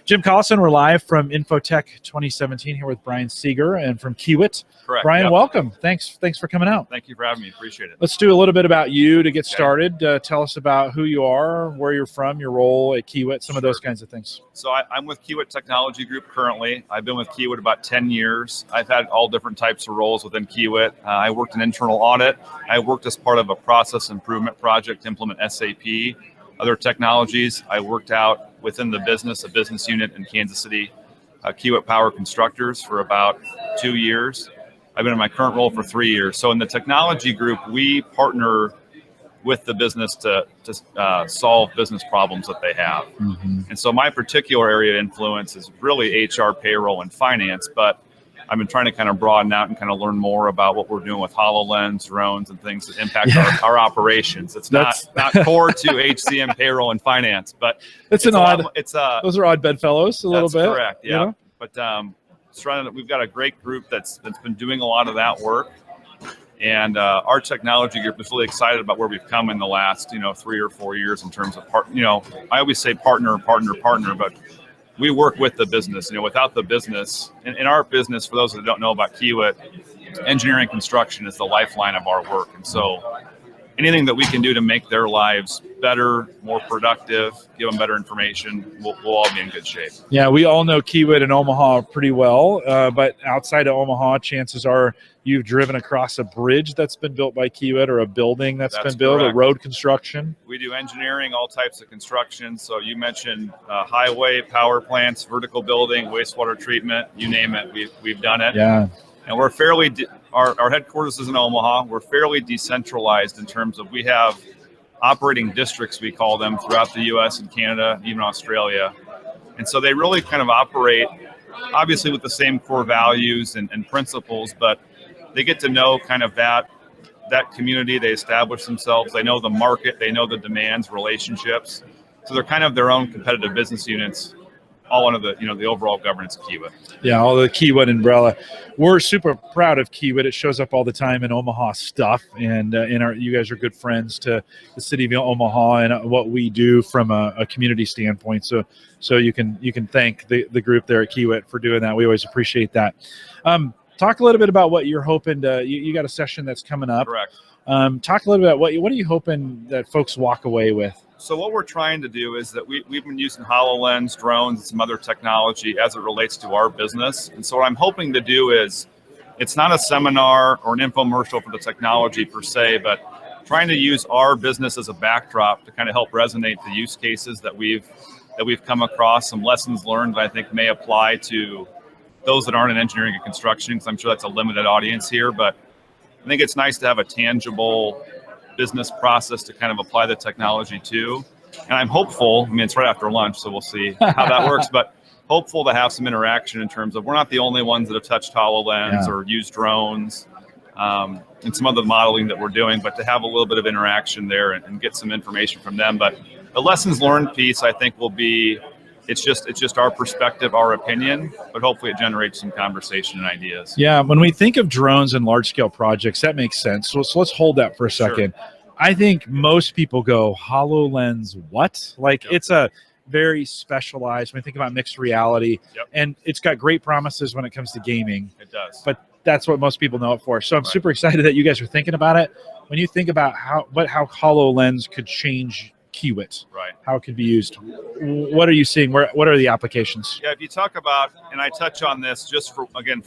Jim Collison, we're live from Infotec 2017 here with Brian Seger and from Kiewit. Correct. Brian, yep. Welcome. Thanks for coming out. Thank you for having me. Appreciate it. Let's do a little bit about you to get started. Tell us about who you are, where you're from, your role at Kiewit, some of those kinds of things. So I'm with Kiewit Technology Group currently. I've been with Kiewit about 10 years. I've had all different types of roles within Kiewit. I worked in internal audit. I worked as part of a process improvement project to implement SAP. Other technologies, I worked out within the business, a business unit in Kansas City, Kiewit Power Constructors for about 2 years. I've been in my current role for 3 years. So in the technology group, we partner with the business to solve business problems that they have. Mm-hmm. And so my particular area of influence is really HR, payroll, and finance, but I've been trying to kind of broaden out and kind of learn more about what we're doing with HoloLens, drones, and things that impact our operations. It's not core to HCM, payroll, and finance, but those are odd bedfellows a little bit. That's correct, yeah. You know? But we've got a great group that's been doing a lot of that work, and our technology group is really excited about where we've come in the last 3 or 4 years in terms of I always say partner, but we work with the business. Without the business, in our business, for those that don't know about Kiewit, engineering construction is the lifeline of our work. And so anything that we can do to make their lives better, more productive, give them better information, we'll all be in good shape. Yeah, we all know Kiewit and Omaha pretty well, but outside of Omaha, chances are you've driven across a bridge that's been built by Kiewit or a building that's been built, correct. A road construction. We do engineering, all types of construction. So you mentioned highway, power plants, vertical building, wastewater treatment, you name it, we've done it. Yeah. And we're fairly, our headquarters is in Omaha. We're fairly decentralized in terms of we have operating districts, we call them, throughout the U.S. and Canada, even Australia. And so they really kind of operate, obviously with the same core values and principles, but they get to know kind of that community. They establish themselves. They know the market. They know the demands, relationships. So they're kind of their own competitive business units, all under the overall governance of Kiewit. Yeah, all the Kiewit umbrella. We're super proud of Kiewit. It shows up all the time in Omaha stuff, and you guys are good friends to the city of Omaha and what we do from a community standpoint. So you can thank the group there at Kiewit for doing that. We always appreciate that. Talk a little bit about what you're hoping to. You got a session that's coming up. Correct. Talk a little bit about what are you hoping that folks walk away with? So what we're trying to do is that we've been using HoloLens, drones, and some other technology as it relates to our business. And so what I'm hoping to do is, it's not a seminar or an infomercial for the technology per se, but trying to use our business as a backdrop to kind of help resonate the use cases that we've come across, some lessons learned that I think may apply to those that aren't in engineering and construction, because I'm sure that's a limited audience here. But I think it's nice to have a tangible business process to kind of apply the technology to. And I'm hopeful, it's right after lunch, so we'll see how that works, but hopeful to have some interaction in terms of we're not the only ones that have touched HoloLens or used drones and some other modeling that we're doing, but to have a little bit of interaction there and get some information from them. But the lessons learned piece, I think, will be, it's just our perspective, our opinion, but hopefully it generates some conversation and ideas. Yeah, when we think of drones and large-scale projects, that makes sense. So let's hold that for a second. Sure. I think most people go, HoloLens what? It's a very specialized, when you think about mixed reality, and it's got great promises when it comes to gaming. It does. But that's what most people know it for. So I'm super excited that you guys are thinking about it. When you think about how HoloLens could change Kiewit, how it could be used, what are you seeing? What are the applications? Yeah, if you talk about, and I touch on this just for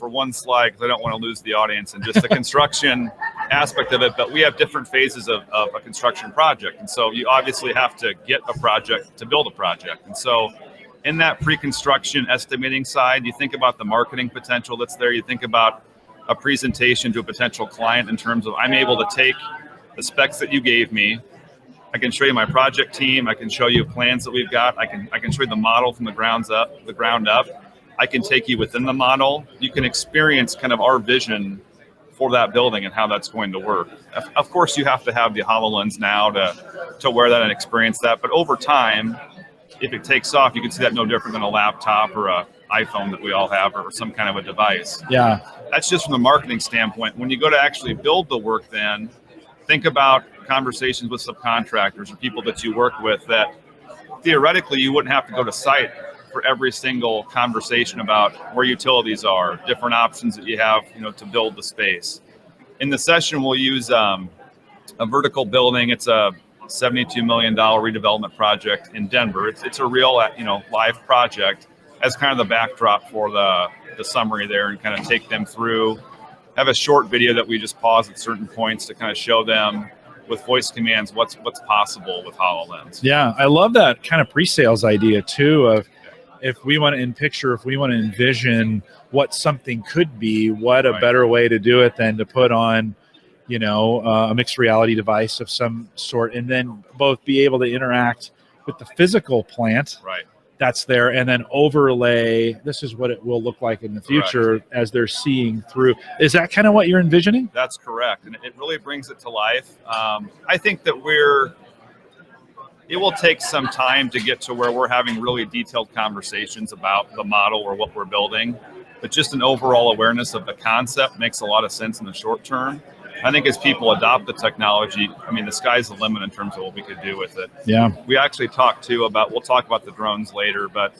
one slide, because I don't want to lose the audience, and just the construction aspect of it, but we have different phases of a construction project. And so you obviously have to get a project to build a project. And so in that pre-construction estimating side, you think about the marketing potential that's there. You think about a presentation to a potential client in terms of, I'm able to take the specs that you gave me, I can show you my project team. I can show you plans that we've got. I can show you the model from the ground up. I can take you within the model. You can experience kind of our vision for that building and how that's going to work. Of course, you have to have the HoloLens now to wear that and experience that. But over time, if it takes off, you can see that no different than a laptop or a iPhone that we all have, or some kind of a device. Yeah. That's just from the marketing standpoint. When you go to actually build the work, then think about conversations with subcontractors or people that you work with that theoretically you wouldn't have to go to site for every single conversation about where utilities are, different options that you have, to build the space. In the session, we'll use a vertical building. It's a $72 million redevelopment project in Denver. It's a real, live project as kind of the backdrop for the summary there, and kind of take them through. Have a short video that we just pause at certain points to kind of show them with voice commands what's possible with HoloLens. Yeah, I love that kind of pre-sales idea too, of if we want to envision what something could be, what a better way to do it than to put on, a mixed reality device of some sort, and then both be able to interact with the physical plant that's there, and then overlay, this is what it will look like in the future as they're seeing through. Is that kind of what you're envisioning? That's correct, and it really brings it to life. I think that it will take some time to get to where we're having really detailed conversations about the model or what we're building, but just an overall awareness of the concept makes a lot of sense in the short term. I think as people adopt the technology, the sky's the limit in terms of what we could do with it. Yeah. We actually we'll talk about the drones later, but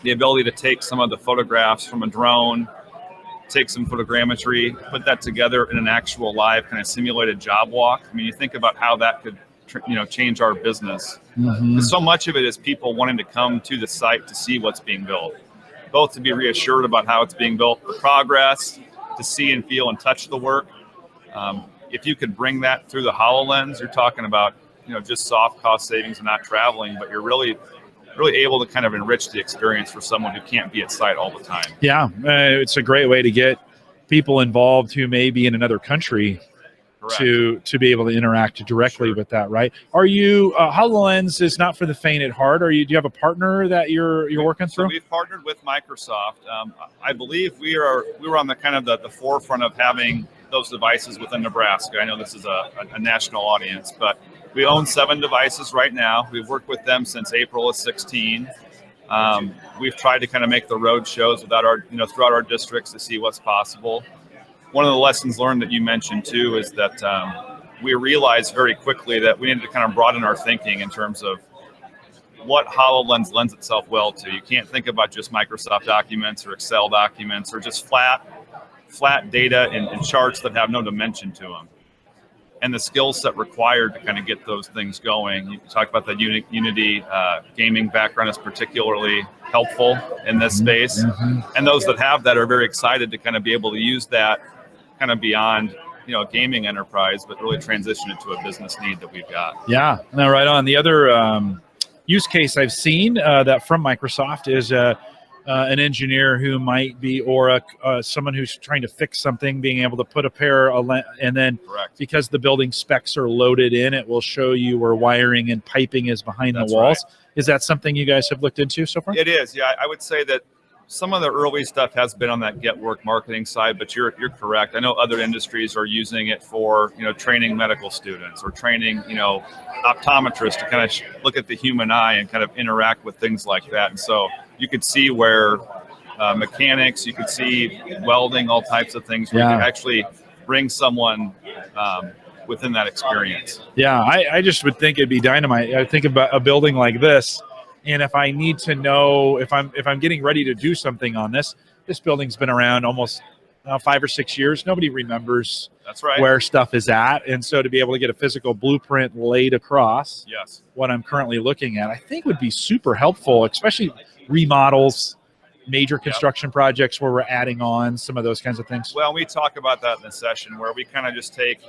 the ability to take some of the photographs from a drone, take some photogrammetry, put that together in an actual live kind of simulated job walk. You think about how that could change our business. So much of it is people wanting to come to the site to see what's being built, both to be reassured about how it's being built, the progress, to see and feel and touch the work. If you could bring that through the HoloLens, you're talking about just soft cost savings and not traveling, but you're really able to kind of enrich the experience for someone who can't be at site all the time. Yeah, it's a great way to get people involved who may be in another country to be able to interact directly with that, right? Are you HoloLens is not for the faint at heart? Do you have a partner that you're working through? So we've partnered with Microsoft. I believe we were on the kind of the forefront of having those devices within Nebraska. I know this is a national audience, but we own 7 devices right now. We've worked with them since April of 16. We've tried to kind of make the road shows throughout our districts to see what's possible. One of the lessons learned that you mentioned too is that we realized very quickly that we needed to kind of broaden our thinking in terms of what HoloLens lends itself well to. You can't think about just Microsoft documents or Excel documents or just flat data and charts that have no dimension to them. And the skill set required to kind of get those things going. You talk about the Unity gaming background is particularly helpful in this space. And those that have that are very excited to kind of be able to use that kind of beyond a gaming enterprise, but really transition it to a business need that we've got. Yeah, no, right on. The other use case I've seen that from Microsoft is an engineer who might be, or someone who's trying to fix something, being able to put a pair of and then because the building specs are loaded in, it will show you where wiring and piping is behind the walls. Is that something you guys have looked into so far? It is, yeah. I would say that some of the early stuff has been on that get work marketing side, but you're correct. I know other industries are using it for training medical students or training optometrists to kind of look at the human eye and kind of interact with things like that. And so you could see where mechanics, you could see welding, all types of things where you can actually bring someone within that experience. Yeah, I just would think it'd be dynamite. I think about a building like this, and if I need to know if I'm getting ready to do something on this building's been around almost 5 or 6 years. Nobody remembers where stuff is at, and so to be able to get a physical blueprint laid across what I'm currently looking at, I think would be super helpful, especially remodels, major construction projects where we're adding on some of those kinds of things. Well, we talk about that in the session where we kind of just take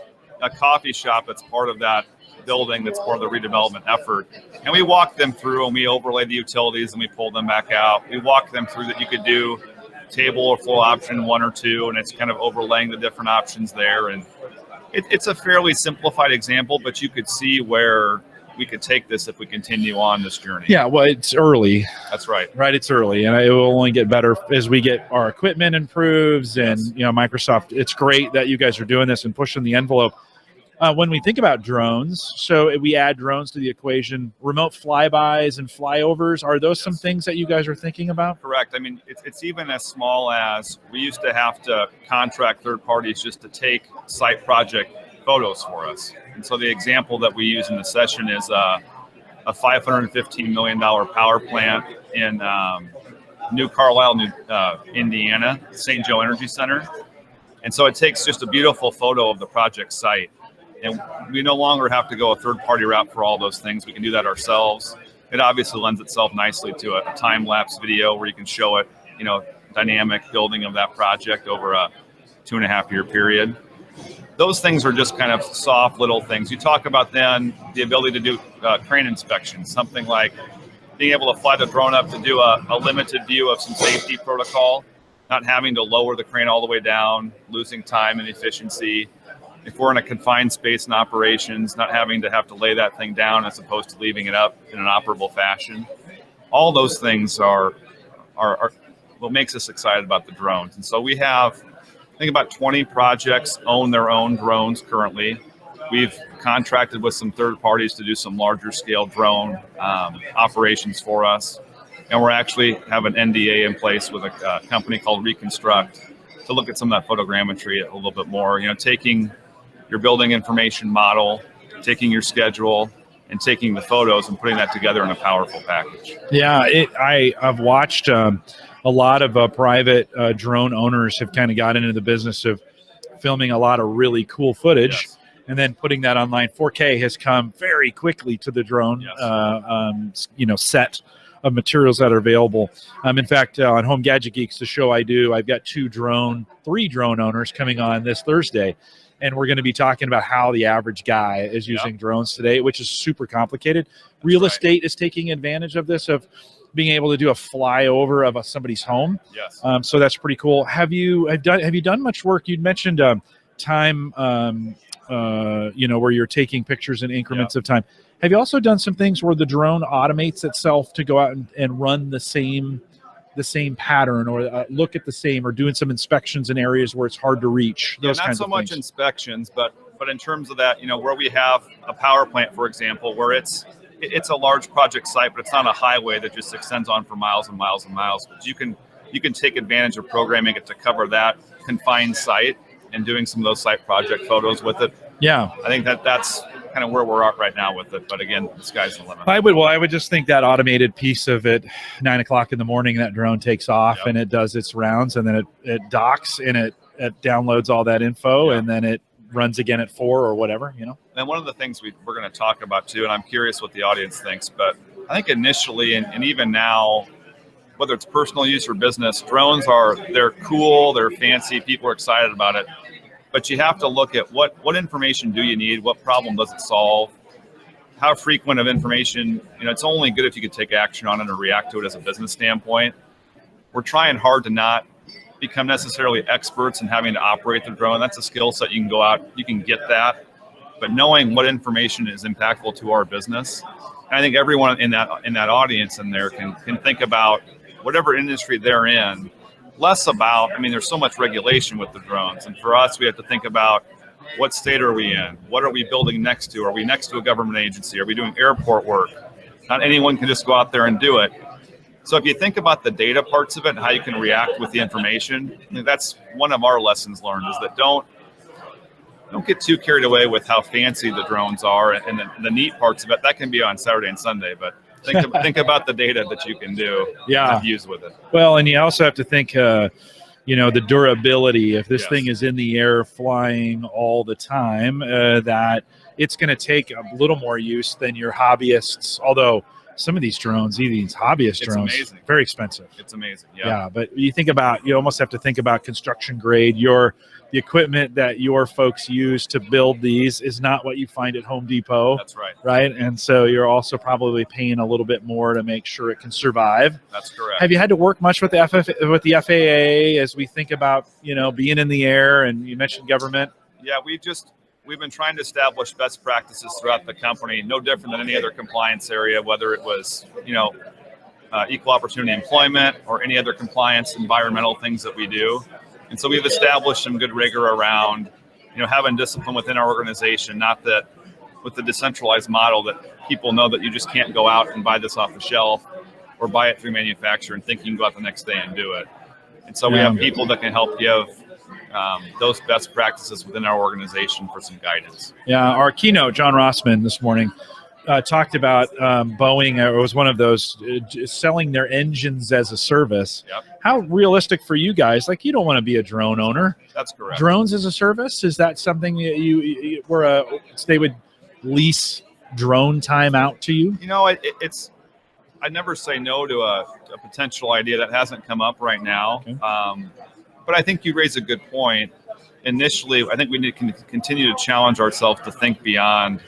a coffee shop that's part of that building, that's part of the redevelopment effort, and we walk them through and we overlay the utilities and we pull them back out. We walk them through that you could do table or floor option 1 or 2, and it's kind of overlaying the different options there. And it's a fairly simplified example, but you could see where we could take this if we continue on this journey. Yeah, well, it's early. That's right. Right, it's early, and it will only get better as we get our equipment improves. And Microsoft, it's great that you guys are doing this and pushing the envelope. When we think about drones, so we add drones to the equation, remote flybys and flyovers, are those some things that you guys are thinking about? Correct. I mean, it's even as small as we used to have to contract third parties just to take site project photos for us. And so the example that we use in the session is a a $515 million power plant in New Carlisle, Indiana, St. Joe Energy Center. And so it takes just a beautiful photo of the project site. And we no longer have to go a third-party route for all those things. We can do that ourselves. It obviously lends itself nicely to a time-lapse video where you can show it, dynamic building of that project over a 2.5-year period. Those things are just kind of soft little things. You talk about then the ability to do crane inspections, something like being able to fly the drone up to do a limited view of some safety protocol, not having to lower the crane all the way down, losing time and efficiency. If we're in a confined space in operations, not having to have to lay that thing down as opposed to leaving it up in an operable fashion. All those things are what makes us excited about the drones. And so we have, I think, about 20 projects own their own drones currently. We've contracted with some third parties to do some larger scale drone operations for us. And we're actually have an NDA in place with a company called Reconstruct to look at some of that photogrammetry a little bit more, taking your building information model, taking your schedule, and taking the photos and putting that together in a powerful package. Yeah, I've watched a lot of private drone owners have kind of got into the business of filming a lot of really cool footage. Yes. And then putting that online. 4K has come very quickly to the drone, Yes. set of materials that are available. In fact, on Home Gadget Geeks, the show I do, I've got 3 drone owners coming on this Thursday. And we're going to be talking about how the average guy is using drones today, which is super complicated. Real estate is taking advantage of this, of being able to do a flyover of somebody's home. Yes. So that's pretty cool. Have you done much work? You'd mentioned time, where you're taking pictures in increments of time. Have you also done some things where the drone automates itself to go out and run the same pattern, or look at the same, or doing some inspections in areas where it's hard to reach? Those not so much inspections, but in terms of that, where we have a power plant, for example, where it's a large project site, but it's not a highway that just extends on for miles and miles and miles. But you can take advantage of programming it to cover that confined site and doing some of those site project photos with it. Yeah, I think that's kind of where we're at right now with it. But again, the sky's the limit. I would just think that automated piece of it, 9 o'clock in the morning, that drone takes off and it does its rounds, and then it docks and it downloads all that info, and then it runs again at 4 or whatever, And one of the things we're going to talk about too, and I'm curious what the audience thinks, but I think initially and even now, whether it's personal use or business, drones they're cool, they're fancy, people are excited about it. But you have to look at what information do you need, what problem does it solve, how frequent of information, it's only good if you could take action on it or react to it as a business standpoint. We're trying hard to not become necessarily experts in having to operate the drone. That's a skill set you can go out, you can get that, but knowing what information is impactful to our business. And I think everyone in that audience in there can think about whatever industry they're in, less about, there's so much regulation with the drones. And for us, we have to think about what state are we in? What are we building next to? Are we next to a government agency? Are we doing airport work? Not anyone can just go out there and do it. So if you think about the data parts of it and how you can react with the information, that's one of our lessons learned, is that don't get too carried away with how fancy the drones are and the neat parts of it. That can be on Saturday and Sunday, but think about the data that you can do and use with it. Well, and you also have to think, the durability. If this thing is in the air flying all the time, that it's going to take a little more use than your hobbyists. Although some of these drones, these hobbyist drones, amazing. Very expensive. It's amazing. Yeah, but you almost have to think about construction grade. The equipment that your folks use to build these is not what you find at Home Depot. That's right. Right? And so you're also probably paying a little bit more to make sure it can survive. That's correct. Have you had to work much with the FAA as we think about, being in the air, and you mentioned government? Yeah, we've been trying to establish best practices throughout the company, no different than any other compliance area, whether it was, equal opportunity employment or any other compliance, environmental things that we do. And so we've established some good rigor around, having discipline within our organization, not that with the decentralized model that people know that you just can't go out and buy this off the shelf or buy it through manufacturer and think you can go out the next day and do it. And so we have people that can help give those best practices within our organization for some guidance. Yeah, our keynote, John Rossman, this morning, talked about Boeing. It was one of those selling their engines as a service. Yep. How realistic for you guys? Like, you don't want to be a drone owner. That's correct. Drones as a service, is that something that you were they would lease drone time out to you? You know, it's I never say no to a potential idea that hasn't come up right now. Okay. But I think you raise a good point. Initially, I think we need to continue to challenge ourselves to think beyond,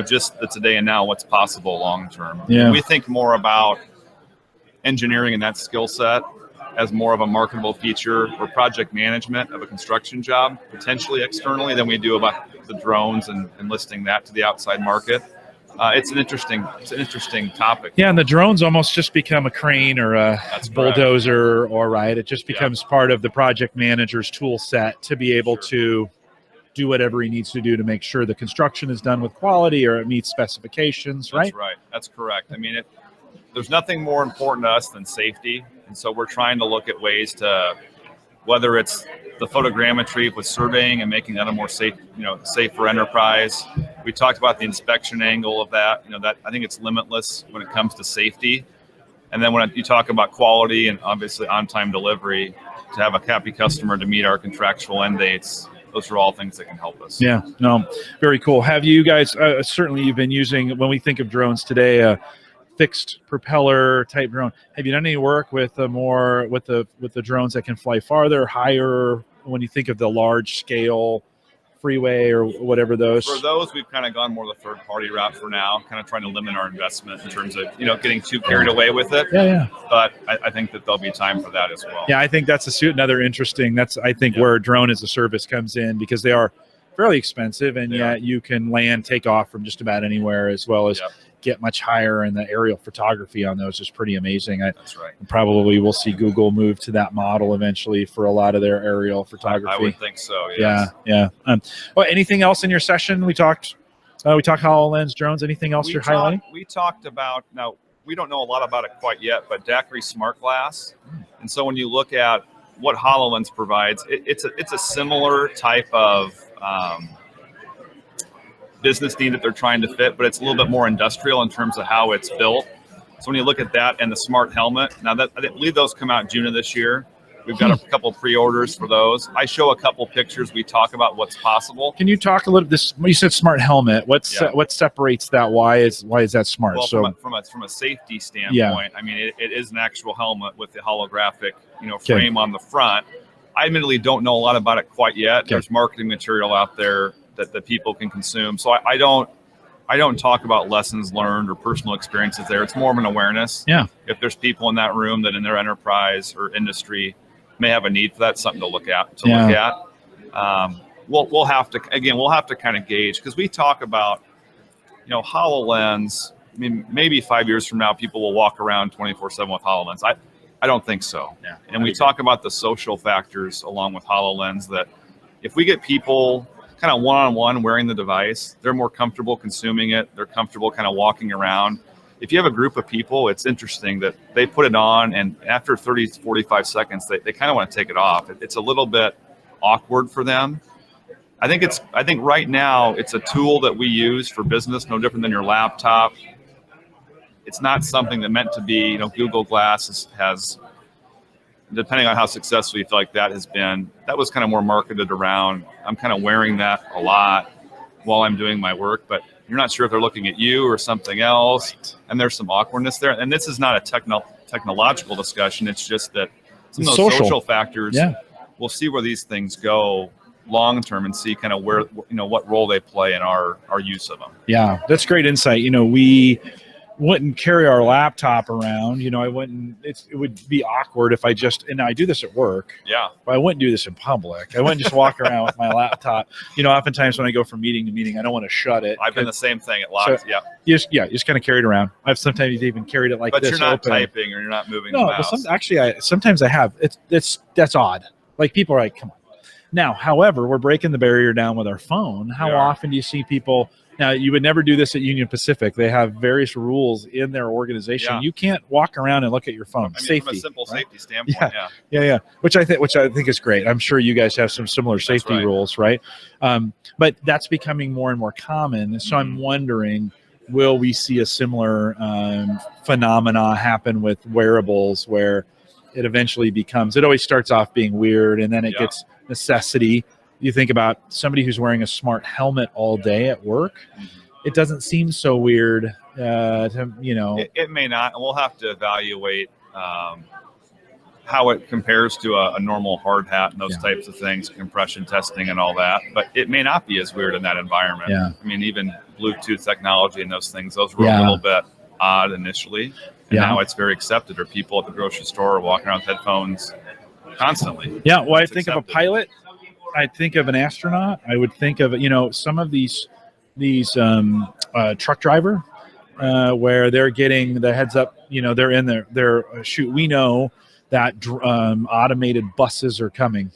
just the today and now, what's possible long term. Yeah. We think more about engineering and that skill set as more of a marketable feature or project management of a construction job, potentially externally, than we do about the drones and listing that to the outside market. It's an interesting topic. Yeah, and the drones almost just become a crane or a bulldozer, or right. It just becomes part of the project manager's tool set to be able to do whatever he needs to do to make sure the construction is done with quality or it meets specifications, right? That's right. That's correct. I mean, there's nothing more important to us than safety. And so we're trying to look at ways to, whether it's the photogrammetry with surveying and making that a more safe, safer enterprise. We talked about the inspection angle of that, that I think it's limitless when it comes to safety. And then when you talk about quality and obviously on-time delivery, to have a happy customer to meet our contractual end dates, those are all things that can help us. Yeah, no, very cool. Have you guys, certainly you've been using, when we think of drones today, fixed propeller type drone. Have you done any work with the drones that can fly farther, higher, when you think of the large scale freeway or whatever those? For those, we've kind of gone more the third party route for now, kind of trying to limit our investment in terms of, getting too carried away with it. Yeah. But I think that there'll be time for that as well. Yeah, I think that's another interesting, where drone as a service comes in, because they are fairly expensive, and yet you can land, take off from just about anywhere, as well as get much higher, and the aerial photography on those is pretty amazing. That's right. Probably we'll see Google move to that model eventually for a lot of their aerial photography. I would think so. Yes. Yeah. Well, anything else in your session? We talked HoloLens, drones. Anything else you're highlighting? We talked about, now we don't know a lot about it quite yet, but DAQRI Smart Glass. And so when you look at what HoloLens provides, it's a similar type of business need that they're trying to fit, but it's a little bit more industrial in terms of how it's built. So when you look at that and the smart helmet, now that I believe those come out June of this year. We've got a couple pre-orders for those. I show a couple pictures. We talk about what's possible. Can you talk a little? You said smart helmet. What separates that? Why is that smart? Well, from a safety standpoint, I mean, it is an actual helmet with the holographic frame on the front. I admittedly don't know a lot about it quite yet. There's marketing material out there that people can consume. So I don't talk about lessons learned or personal experiences there. It's more of an awareness. Yeah. If there's people in that room that in their enterprise or industry may have a need for that, something to look at. We'll have to kind of gauge, because we talk about, HoloLens. I mean, maybe 5 years from now, people will walk around 24/7 with HoloLens. I don't think so. Yeah. And we talk about the social factors along with HoloLens, that if we get people kind of one-on-one wearing the device, they're more comfortable consuming it. They're comfortable kind of walking around. If you have a group of people, it's interesting that they put it on, and after 30 to 45 seconds, they kind of want to take it off. It's a little bit awkward for them. I think right now it's a tool that we use for business, no different than your laptop. It's not something that meant to be, Google Glass has, depending on how successful you feel like that has been, that was kind of more marketed around, I'm kind of wearing that a lot while I'm doing my work, but you're not sure if they're looking at you or something else. Right. And there's some awkwardness there. And this is not a technological discussion. It's just that some of those social factors, we'll see where these things go long term and see kind of where, what role they play in our use of them. Yeah, that's great insight. We wouldn't carry our laptop around. I wouldn't, it would be awkward if and I do this at work. Yeah. But I wouldn't do this in public. I wouldn't just walk around with my laptop. Oftentimes when I go from meeting to meeting, I don't want to shut it. I've been the same thing at lots. So you just kind of carry it around. I've sometimes even carried it like this. But you're not typing or you're not moving the mouse. But sometimes I have. That's odd. Like, people are like, come on. Now, however, we're breaking the barrier down with our phone. How often do you see people? Now, you would never do this at Union Pacific. They have various rules in their organization. You can't walk around and look at your phone. Safety, from a simple safety standpoint. Yeah. Which I think is great. I'm sure you guys have some similar safety rules, right? But that's becoming more and more common. So I'm wondering, will we see a similar phenomena happen with wearables where it eventually becomes, it always starts off being weird and then it gets necessity. You think about somebody who's wearing a smart helmet all day at work. It doesn't seem so weird to, you know. It may not. We'll have to evaluate how it compares to a normal hard hat and those types of things, compression testing and all that. But it may not be as weird in that environment. I mean, even Bluetooth technology and those things, those were a little bit odd initially. And now it's very accepted. Or people at the grocery store are walking around with headphones constantly. Yeah, well, I think of a pilot. I think of an astronaut. I would think of, you know, some of these truck driver where they're getting the heads up, you know, they're in their shoot. We know that automated buses are coming.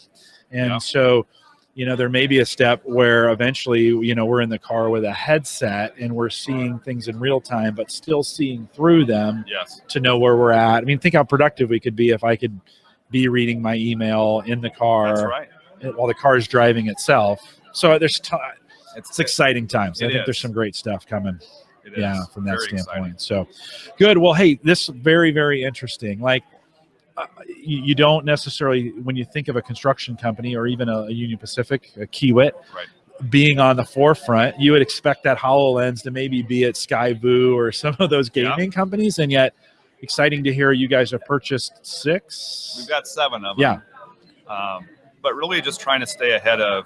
And so, you know, there may be a step where eventually, you know, we're in the car with a headset and we're seeing things in real time, but still seeing through them to know where we're at. I mean, think how productive we could be if I could be reading my email in the car while the car is driving itself. So there's it's exciting times. I think there's some great stuff coming. From that standpoint. Exciting. So good. Well, hey, this is very, very interesting. Like, you don't necessarily, when you think of a construction company or even a Union Pacific, a Kiewit, being on the forefront, you would expect that HoloLens to maybe be at Skyview or some of those gaming companies, and yet exciting to hear you guys have purchased 6. We've got 7 of them. But really just trying to stay ahead of,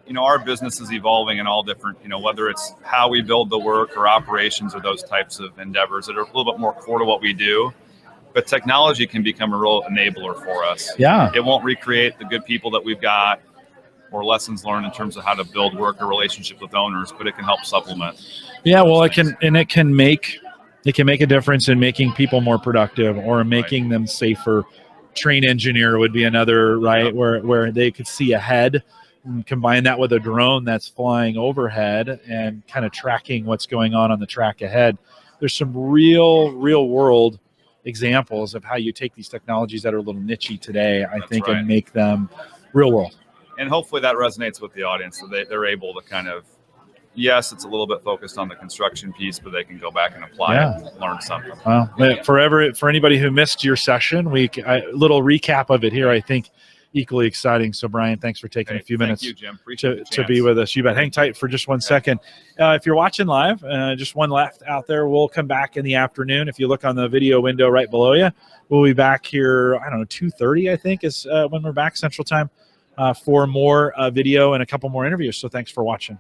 you know, our business is evolving in all different, you know, whether it's how we build the work or operations or those types of endeavors that are a little bit more core to what we do. But technology can become a real enabler for us. It won't recreate the good people that we've got or lessons learned in terms of how to build work or relationship with owners, but it can help supplement. Well, it can make a difference in making people more productive or making them safer. Train engineer would be another, where they could see ahead and combine that with a drone that's flying overhead and kind of tracking what's going on the track ahead. There's some real world examples of how you take these technologies that are a little nichey today, I think, and make them real world. And hopefully that resonates with the audience, so they're able to kind of, yes, it's a little bit focused on the construction piece, but they can go back and apply it and learn something. Well, for anybody who missed your session, a little recap of it here, I think, equally exciting. So, Brian, thanks for taking a few minutes to be with us. You bet. Hang tight for just one second. If you're watching live, just one left out there. We'll come back in the afternoon. If you look on the video window right below you, we'll be back here, I don't know, 2:30, I think, is when we're back Central Time for more video and a couple more interviews. So thanks for watching.